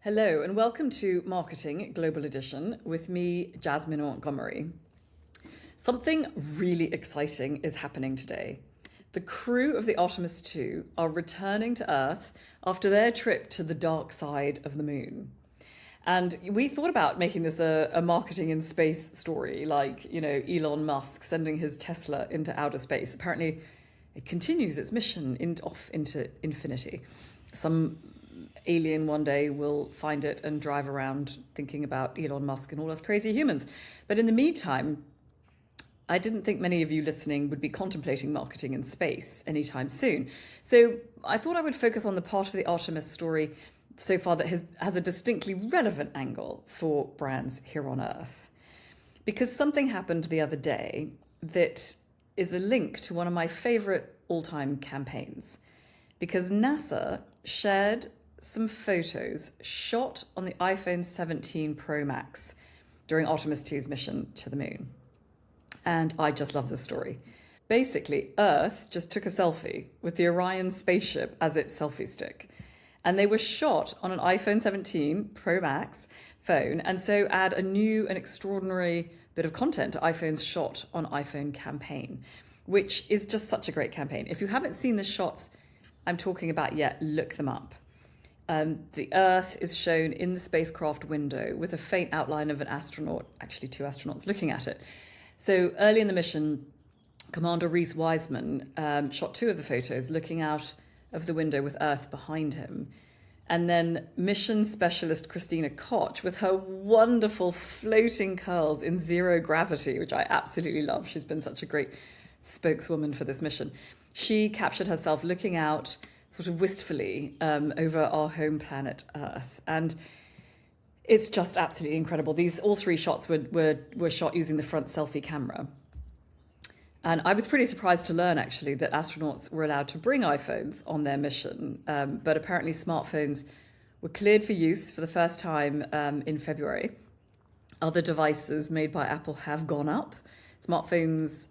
Hello and welcome to Marketing Global Edition with me, Jasmine Montgomery. Something really exciting is happening today. The crew of the Artemis II are returning to Earth after their trip to the dark side of the moon. And we thought about making this a marketing in space story, like, Elon Musk sending his Tesla into outer space. Apparently, it continues its mission off into infinity. Some alien one day will find it and drive around thinking about Elon Musk and all us crazy humans. But in the meantime, I didn't think many of you listening would be contemplating marketing in space anytime soon. So I thought I would focus on the part of the Artemis story so far that has a distinctly relevant angle for brands here on Earth. Because something happened the other day that is a link to one of my favorite all-time campaigns. Because NASA shared some photos shot on the iPhone 17 Pro Max during Artemis II's mission to the moon. And I just love this story. Basically, Earth just took a selfie with the Orion spaceship as its selfie stick. And they were shot on an iPhone 17 Pro Max phone, and so add a new and extraordinary bit of content to iPhone's Shot on iPhone campaign, which is just such a great campaign. If you haven't seen the shots I'm talking about yet, look them up. The Earth is shown in the spacecraft window with a faint outline of an astronaut, actually two astronauts, looking at it. So early in the mission, Commander Reese Wiseman shot two of the photos looking out of the window with Earth behind him. And then mission specialist Christina Koch, with her wonderful floating curls in zero gravity, which I absolutely love. She's been such a great spokeswoman for this mission. She captured herself looking out sort of wistfully over our home planet Earth. And it's just absolutely incredible. All three shots were shot using the front selfie camera. And I was pretty surprised to learn, actually, that astronauts were allowed to bring iPhones on their mission. But apparently smartphones were cleared for use for the first time in February. Other devices made by Apple have gone up. iPads,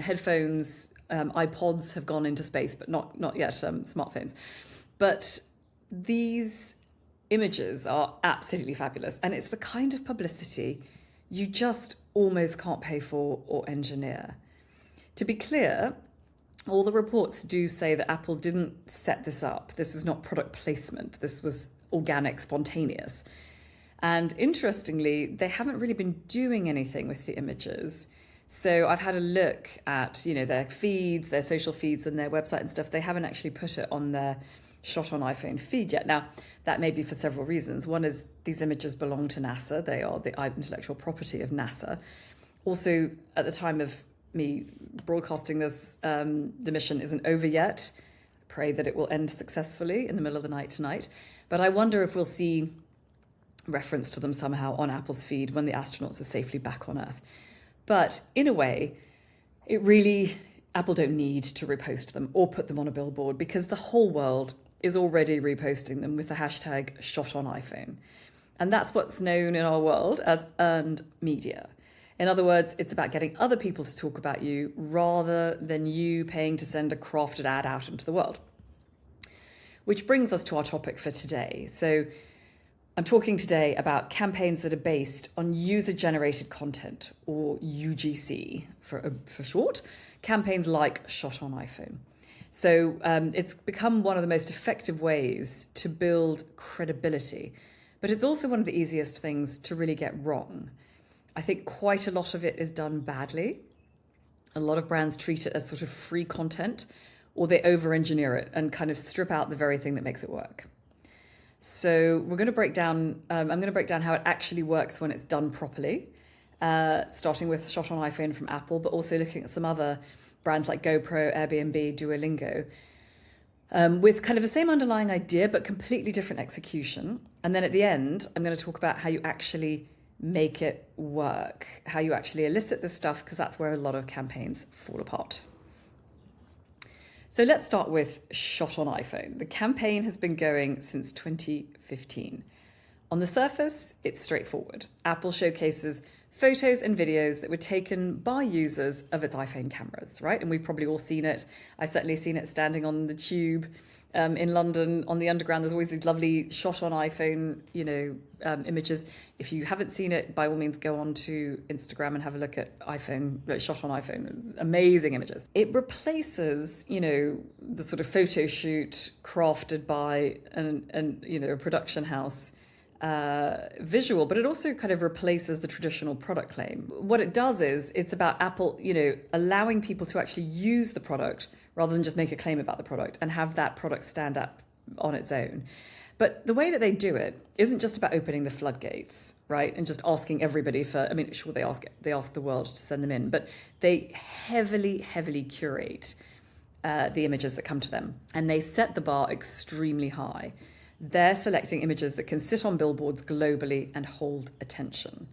headphones, iPods have gone into space, but not yet smartphones. But these images are absolutely fabulous. And it's the kind of publicity you just almost can't pay for or engineer. To be clear, all the reports do say that Apple didn't set this up. This is not product placement. This was organic, spontaneous. And interestingly, they haven't really been doing anything with the images. So I've had a look at, their feeds, their social feeds and their website and stuff. They haven't actually put it on their Shot on iPhone feed yet. Now, that may be for several reasons. One is these images belong to NASA. They are the intellectual property of NASA. Also, at the time of me broadcasting this, the mission isn't over yet. I pray that it will end successfully in the middle of the night tonight. But I wonder if we'll see reference to them somehow on Apple's feed when the astronauts are safely back on Earth. But in a way, Apple don't need to repost them or put them on a billboard because the whole world is already reposting them with the hashtag Shot on iPhone. And that's what's known in our world as earned media. In other words, it's about getting other people to talk about you rather than you paying to send a crafted ad out into the world. Which brings us to our topic for today. So I'm talking today about campaigns that are based on user-generated content, or UGC for short, campaigns like Shot on iPhone. So it's become one of the most effective ways to build credibility, but it's also one of the easiest things to really get wrong. I think quite a lot of it is done badly. A lot of brands treat it as sort of free content, or they over-engineer it and kind of strip out the very thing that makes it work. So I'm going to break down how it actually works when it's done properly, starting with Shot on iPhone from Apple, but also looking at some other brands like GoPro, Airbnb, Duolingo, with kind of the same underlying idea, but completely different execution. And then at the end, I'm going to talk about how you actually make it work, how you actually elicit this stuff, because that's where a lot of campaigns fall apart. So let's start with Shot on iPhone. The campaign has been going since 2015. On the surface, it's straightforward. Apple showcases photos and videos that were taken by users of its iPhone cameras, right? And we've probably all seen it. I've certainly seen it standing on the tube in London on the Underground. There's always these lovely shot on iPhone, images. If you haven't seen it, by all means, go on to Instagram and have a look at shot on iPhone. Amazing images. It replaces, the sort of photo shoot crafted by a production house visual, but it also kind of replaces the traditional product claim. What it does is it's about Apple, allowing people to actually use the product rather than just make a claim about the product and have that product stand up on its own. But the way that they do it isn't just about opening the floodgates, right? And just asking everybody sure, they ask the world to send them in, but they heavily, heavily curate the images that come to them. And they set the bar extremely high. They're selecting images that can sit on billboards globally and hold attention.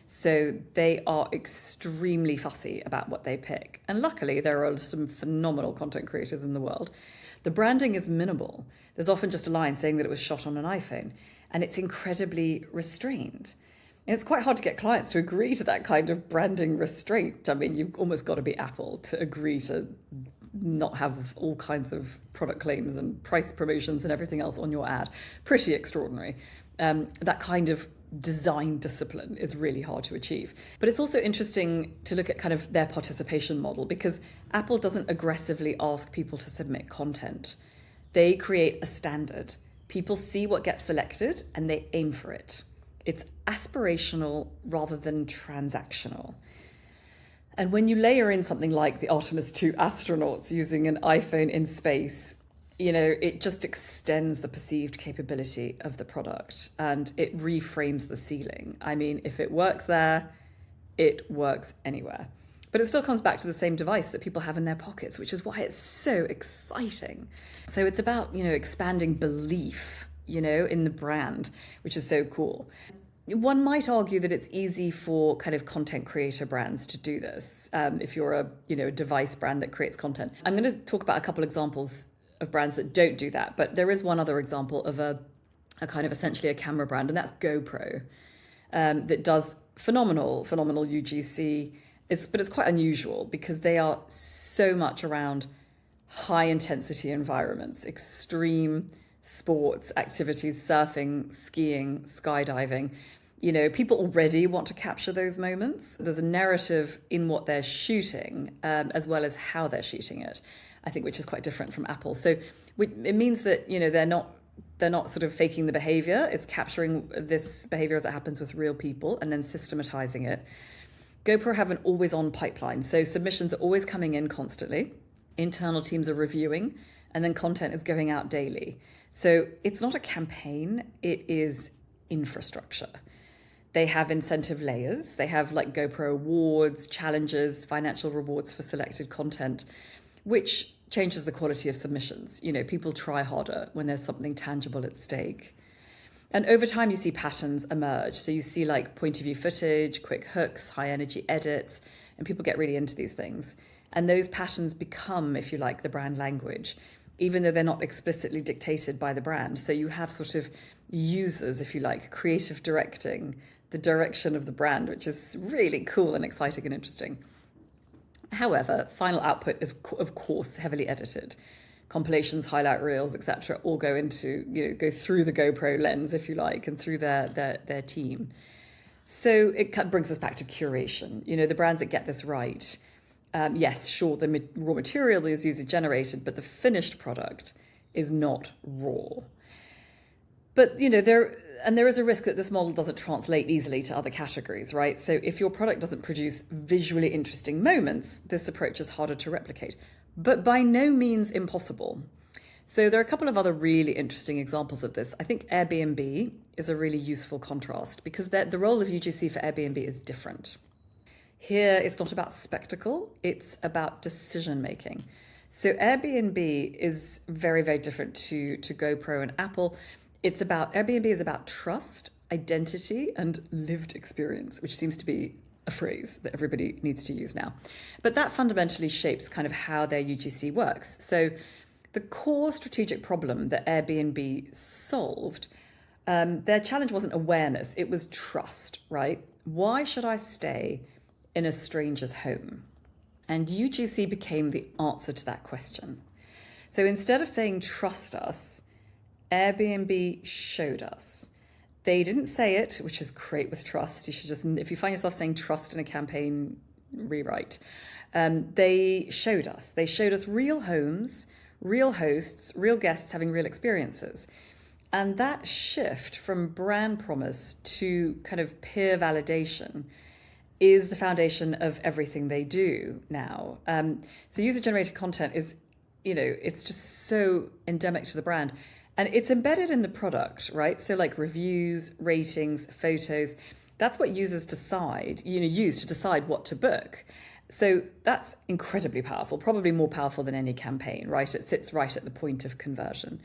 So they are extremely fussy about what they pick. And luckily, there are some phenomenal content creators in the world. The branding is minimal. There's often just a line saying that it was shot on an iPhone, and it's incredibly restrained. And it's quite hard to get clients to agree to that kind of branding restraint. I mean, you've almost got to be Apple to agree to not have all kinds of product claims and price promotions and everything else on your ad. Pretty extraordinary. That kind of design discipline is really hard to achieve. But it's also interesting to look at kind of their participation model, because Apple doesn't aggressively ask people to submit content. They create a standard. People see what gets selected and they aim for it. It's aspirational rather than transactional. And when you layer in something like the Artemis II astronauts using an iPhone in space, it just extends the perceived capability of the product and it reframes the ceiling. I mean, if it works there, it works anywhere. But it still comes back to the same device that people have in their pockets, which is why it's so exciting. So it's about, expanding belief, in the brand, which is so cool. One might argue that it's easy for kind of content creator brands to do this. If you're a device brand that creates content. I'm going to talk about a couple examples of brands that don't do that, but there is one other example of a kind of essentially a camera brand, and that's GoPro, that does phenomenal UGC. But it's quite unusual because they are so much around high intensity environments, extreme sports activities, surfing, skiing, skydiving. People already want to capture those moments. There's a narrative in what they're shooting, as well as how they're shooting it, I think, which is quite different from Apple. So it means that, they're not sort of faking the behavior. It's capturing this behavior as it happens with real people and then systematizing it. GoPro have an always-on pipeline. So submissions are always coming in constantly. Internal teams are reviewing, and then content is going out daily. So it's not a campaign, it is infrastructure. They have incentive layers. They have like GoPro awards, challenges, financial rewards for selected content, which changes the quality of submissions. People try harder when there's something tangible at stake. And over time, you see patterns emerge. So you see like point of view footage, quick hooks, high energy edits, and people get really into these things. And those patterns become, if you like, the brand language, even though they're not explicitly dictated by the brand. So you have sort of users, if you like, creative directing the direction of the brand, which is really cool and exciting and interesting. However, final output is, of course, heavily edited. Compilations, highlight reels, etc., all go into, go through the GoPro lens, if you like, and through their team. So it brings us back to curation. The brands that get this right, yes, sure, the raw material is user generated, but the finished product is not raw. But, there is a risk that this model doesn't translate easily to other categories, right? So if your product doesn't produce visually interesting moments, this approach is harder to replicate, but by no means impossible. So there are a couple of other really interesting examples of this. I think Airbnb is a really useful contrast because the role of UGC for Airbnb is different. Here, it's not about spectacle, it's about decision making. So Airbnb is very, very different to GoPro and Apple. Airbnb is about trust, identity, and lived experience, which seems to be a phrase that everybody needs to use now. But that fundamentally shapes kind of how their UGC works. So the core strategic problem that Airbnb solved, their challenge wasn't awareness, it was trust, right? why should I stay in a stranger's home? And UGC became the answer to that question. So instead of saying trust us, Airbnb showed us. They didn't say it, which is great with trust. You should just, if you find yourself saying trust in a campaign, rewrite. They showed us. They showed us real homes, real hosts, real guests having real experiences. And that shift from brand promise to kind of peer validation is the foundation of everything they do now. So user-generated content is, it's just so endemic to the brand. And it's embedded in the product, right? So like reviews, ratings, photos, that's what users use to decide what to book. So that's incredibly powerful, probably more powerful than any campaign, right? It sits right at the point of conversion.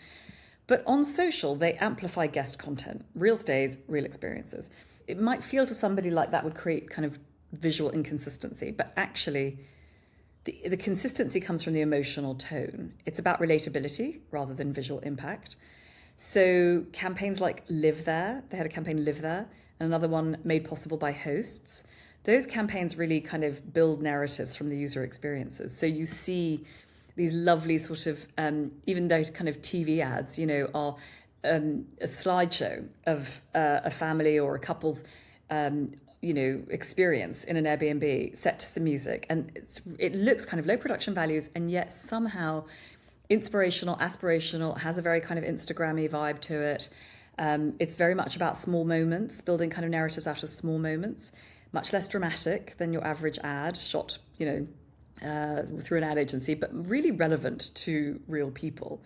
But on social, they amplify guest content, real stays, real experiences. It might feel to somebody like that would create kind of visual inconsistency, but actually the consistency comes from the emotional tone. It's about relatability rather than visual impact. So campaigns like Live There, they had a campaign Live There, and another one Made Possible by Hosts. Those campaigns really kind of build narratives from the user experiences. So you see these lovely sort of, even though kind of TV ads, are a slideshow of a family or a couple's experience in an Airbnb set to some music, and it looks kind of low production values, and yet somehow inspirational, aspirational, has a very kind of Instagrammy vibe to it. It's very much about small moments, building kind of narratives out of small moments, much less dramatic than your average ad shot, through an ad agency, but really relevant to real people.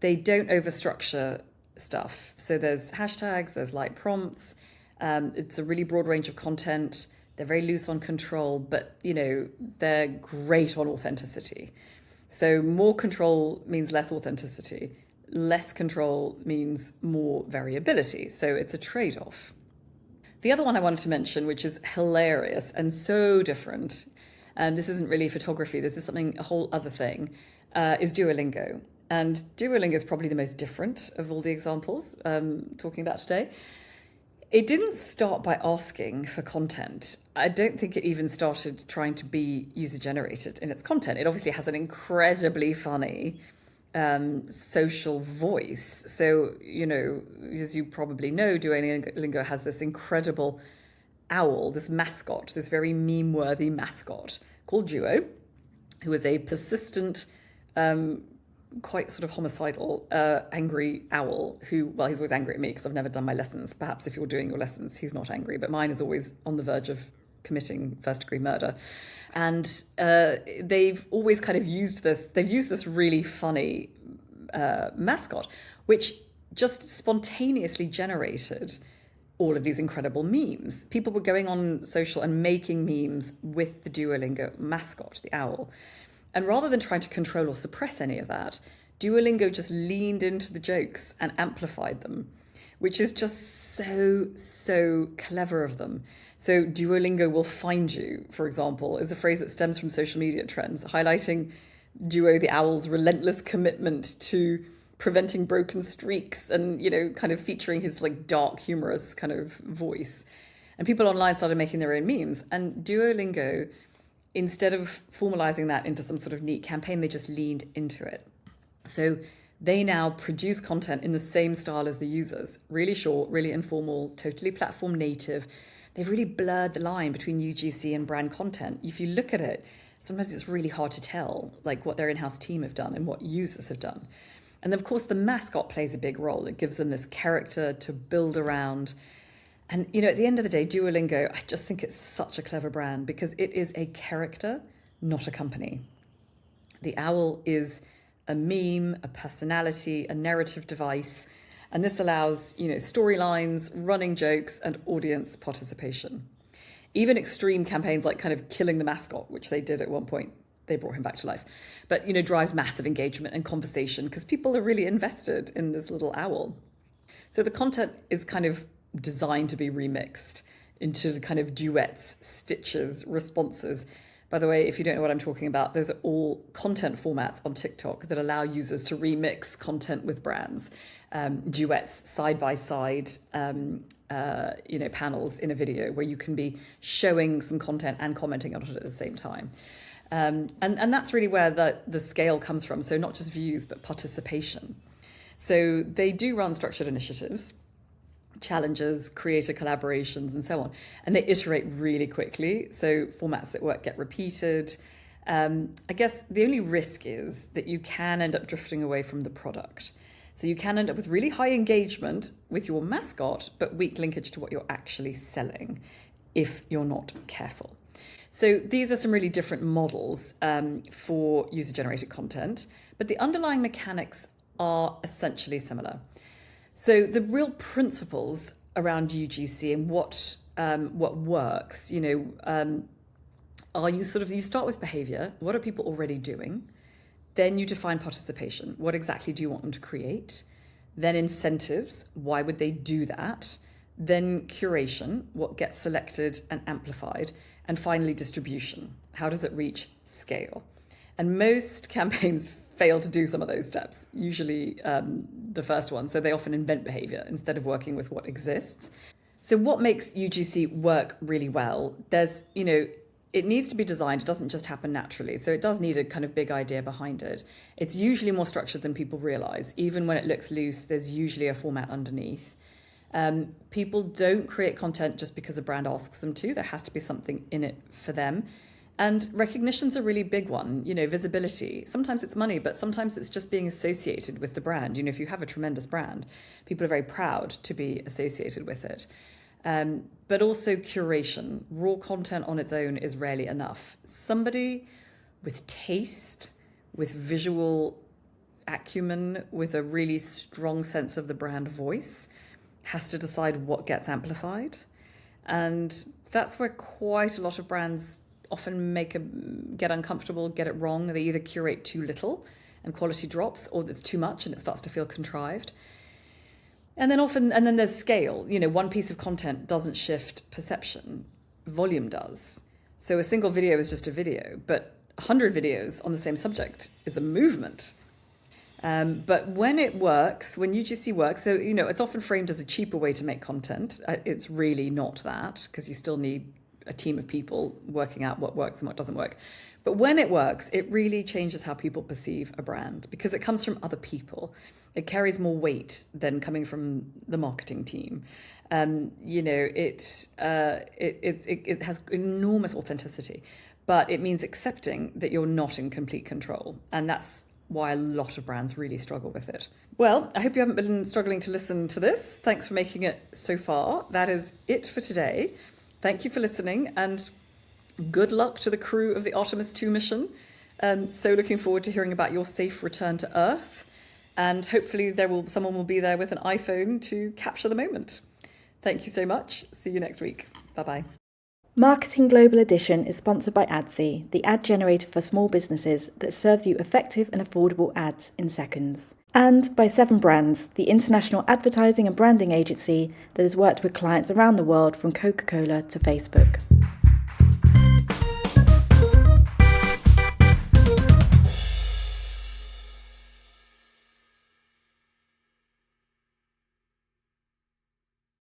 They don't overstructure stuff. So there's hashtags, there's light prompts. It's a really broad range of content. They're very loose on control, but, they're great on authenticity. So more control means less authenticity. Less control means more variability. So it's a trade-off. The other one I wanted to mention, which is hilarious and so different, and this isn't really photography, this is a whole other thing, is Duolingo. And Duolingo is probably the most different of all the examples talking about today. It didn't start by asking for content. I don't think it even started trying to be user-generated in its content. It obviously has an incredibly funny social voice. So, as you probably know, Duolingo has this incredible owl, this mascot, this very meme-worthy mascot called Duo, who is a persistent, quite sort of homicidal, angry owl who, he's always angry at me because I've never done my lessons. Perhaps if you're doing your lessons, he's not angry, but mine is always on the verge of committing first-degree murder. And they've always kind of used this really funny mascot, which just spontaneously generated all of these incredible memes. People were going on social and making memes with the Duolingo mascot, the owl. And rather than trying to control or suppress any of that, Duolingo just leaned into the jokes and amplified them, which is just so clever of them. So Duolingo will find you, for example, is a phrase that stems from social media trends, highlighting Duo the owl's relentless commitment to preventing broken streaks and, kind of featuring his dark, humorous kind of voice. And people online started making their own memes. And Duolingo, instead of formalizing that into some sort of neat campaign, they just leaned into it. So they now produce content in the same style as the users, really short, really informal, totally platform native. They've really blurred the line between UGC and brand content. If you look at it, sometimes it's really hard to tell what their in-house team have done and what users have done. And then, of course, the mascot plays a big role. It gives them this character to build around. And, at the end of the day, Duolingo, I just think it's such a clever brand because it is a character, not a company. The owl is a meme, a personality, a narrative device. And this allows, storylines, running jokes, and audience participation. Even extreme campaigns like kind of killing the mascot, which they did at one point, they brought him back to life, but, drives massive engagement and conversation because people are really invested in this little owl. So the content is kind of designed to be remixed into kind of duets, stitches, responses, By the way, if you don't know what I'm talking about, those are all content formats on TikTok that allow users to remix content with brands, duets, side by side, panels in a video where you can be showing some content and commenting on it at the same time. And that's really where the scale comes from. So not just views, but participation. So they do run structured initiatives, challenges, creator collaborations, and so on. And they iterate really quickly. So formats that work get repeated. I guess the only risk is that you can end up drifting away from the product. So you can end up with really high engagement with your mascot, but weak linkage to what you're actually selling if you're not careful. So these are some really different models for user-generated content, but the underlying mechanics are essentially similar. So the real principles around UGC and what works, are you start with behavior. What are people already doing? Then you define participation. What exactly do you want them to create? Then incentives. Why would they do that? Then curation. What gets selected and amplified? And finally, distribution. How does it reach scale? And most campaigns fail to do some of those steps, usually the first one. So they often invent behavior instead of working with what exists. So what makes UGC work really well? It needs to be designed. It doesn't just happen naturally. So it does need a kind of big idea behind it. It's usually more structured than people realize. Even when it looks loose, there's usually a format underneath. People don't create content just because a brand asks them to. There has to be something in it for them. And recognition's a really big one, visibility. Sometimes it's money, but sometimes it's just being associated with the brand. If you have a tremendous brand, people are very proud to be associated with it. But also curation. Raw content on its own is rarely enough. Somebody with taste, with visual acumen, with a really strong sense of the brand voice has to decide what gets amplified. And that's where quite a lot of brands often get uncomfortable, get it wrong. They either curate too little and quality drops, or it's too much and it starts to feel contrived. And then there's scale. One piece of content doesn't shift perception. Volume does. So a single video is just a video, but 100 videos on the same subject is a movement. But when it works, when UGC works, so, it's often framed as a cheaper way to make content. It's really not that, because you still need a team of people working out what works and what doesn't work. But when it works, it really changes how people perceive a brand because it comes from other people. It carries more weight than coming from the marketing team. It has enormous authenticity, but it means accepting that you're not in complete control. And that's why a lot of brands really struggle with it. Well, I hope you haven't been struggling to listen to this. Thanks for making it so far. That is it for today. Thank you for listening, and good luck to the crew of the Artemis II mission. So looking forward to hearing about your safe return to Earth, and hopefully someone will be there with an iPhone to capture the moment. Thank you so much. See you next week. Bye-bye. Marketing Global Edition is sponsored by Adsy, the ad generator for small businesses that serves you effective and affordable ads in seconds. And by 7 Brands, the international advertising and branding agency that has worked with clients around the world from Coca-Cola to Facebook.